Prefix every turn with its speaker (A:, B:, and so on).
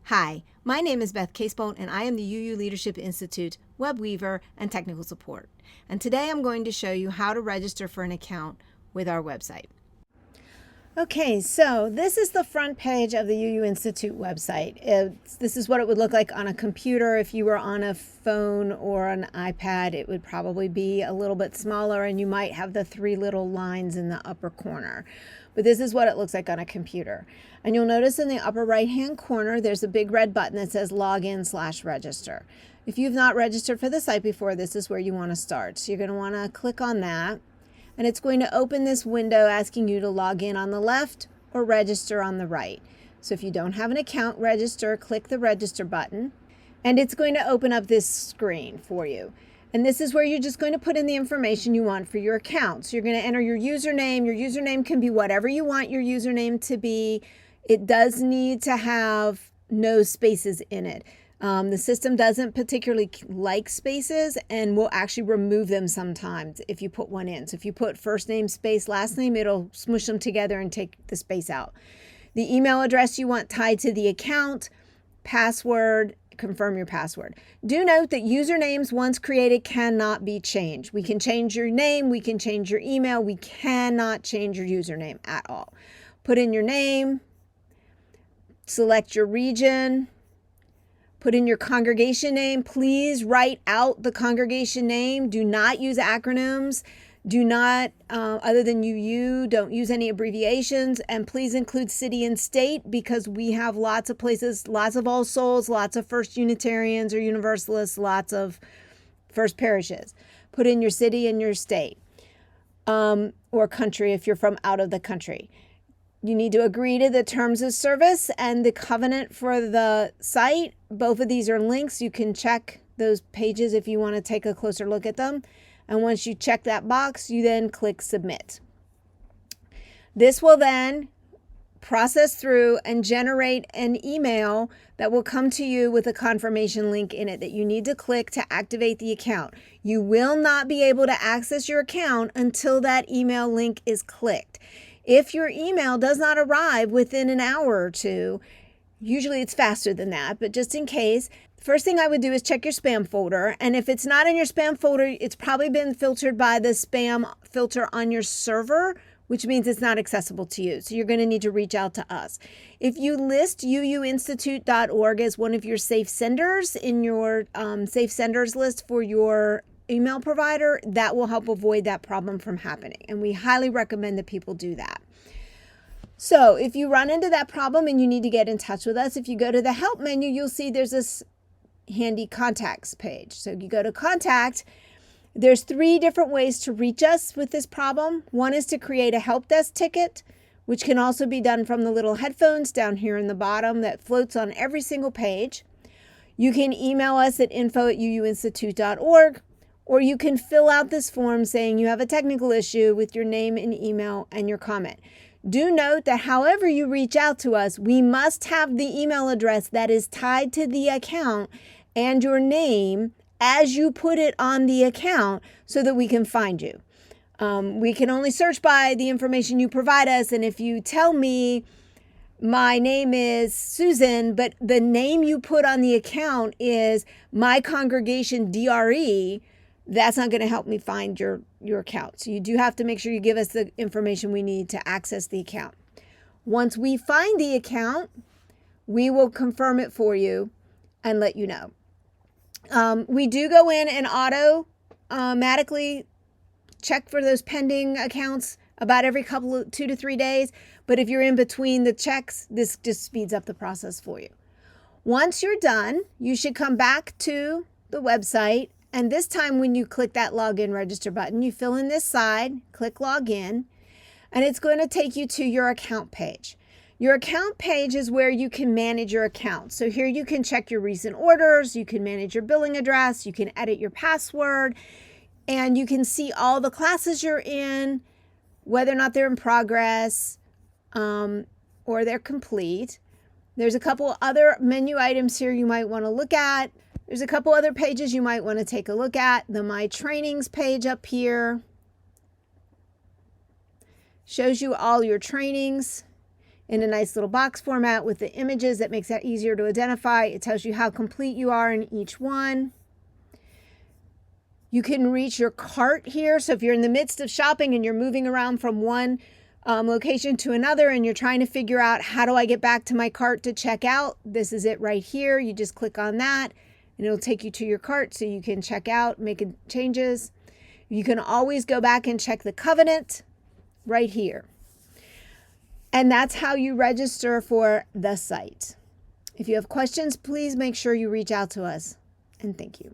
A: Hi, my name is Beth Casebolt, and I am the UU Leadership Institute Web Weaver and Technical Support. And today I'm going to show you how to register for an account with our website. Okay, so this is the front page of the UU Institute website. This is what it would look like on a computer. If you were on a phone or an iPad, it would probably be a little bit smaller, and you might have the three little lines in the upper corner. But this is what it looks like on a computer. And you'll notice in the upper right-hand corner, there's a big red button that says Login/Register. If you've not registered for the site before, this is where you want to start. So you're going to want to click on that. And it's going to open this window asking you to log in on the left or register on the right. So if you don't have an account, register, click the register button, and it's going to open up this screen for you. And this is where you're just going to put in the information you want for your account. So you're going to enter your username. Your username can be whatever you want your username to be. It does need to have no spaces in it. The system doesn't particularly like spaces and will actually remove them sometimes if you put one in. So if you put first name, space, last name, it'll smush them together and take the space out. The email address you want tied to the account, password, confirm your password. Do note that usernames once created cannot be changed. We can change your name, we can change your email, we cannot change your username at all. Put in your name, select your region, put in your congregation name. Please write out the congregation name. Do not use acronyms. Do not, other than UU, don't use any abbreviations. And please include city and state, because we have lots of places, lots of All Souls, lots of First Unitarians or Universalists, lots of First Parishes. Put in your city and your state or country if you're from out of the country. You need to agree to the terms of service and the covenant for the site. Both of these are links. You can check those pages if you want to take a closer look at them. And once you check that box, you then click submit. This will then process through and generate an email that will come to you with a confirmation link in it that you need to click to activate the account. You will not be able to access your account until that email link is clicked. If your email does not arrive within an hour or two, usually it's faster than that, but just in case, first thing I would do is check your spam folder. And if it's not in your spam folder, it's probably been filtered by the spam filter on your server, which means it's not accessible to you. So you're going to need to reach out to us. If you list uuinstitute.org as one of your safe senders in your safe senders list for your email provider, that will help avoid that problem from happening. And we highly recommend that people do that. So if you run into that problem and you need to get in touch with us, if you go to the help menu, you'll see there's this handy contacts page. So you go to contact. There's 3 different ways to reach us with this problem. One is to create a help desk ticket, which can also be done from the little headphones down here in the bottom that floats on every single page. You can email us at info@uuinstitute.org. Or you can fill out this form saying you have a technical issue with your name and email and your comment. Do note that however you reach out to us, we must have the email address that is tied to the account and your name as you put it on the account so that we can find you. We can only search by the information you provide us. And if you tell me my name is Susan, but the name you put on the account is My Congregation DRE, that's not going to help me find your account. So you do have to make sure you give us the information we need to access the account. Once we find the account, we will confirm it for you and let you know. We do go in and automatically check for those pending accounts about every 2 to 3 days. But if you're in between the checks, this just speeds up the process for you. Once you're done, you should come back to the website. And this time when you click that login register button, you fill in this side, click login, and it's going to take you to your account page. Your account page is where you can manage your account. So here you can check your recent orders, you can manage your billing address, you can edit your password, and you can see all the classes you're in, whether or not they're in progress or they're complete. There's a couple other menu items here you might want to look at. There's a couple other pages you might want to take a look at. The My Trainings page up here shows you all your trainings. in a nice little box format with the images that makes that easier to identify. It tells you how complete you are in each one. You can reach your cart here. So if you're in the midst of shopping and you're moving around from one location to another and you're trying to figure out how do I get back to my cart to check out, this is it right here. You just click on that and it'll take you to your cart so you can check out, make changes. You can always go back and check the covenant right here. And that's how you register for the site. If you have questions, please make sure you reach out to us. And thank you.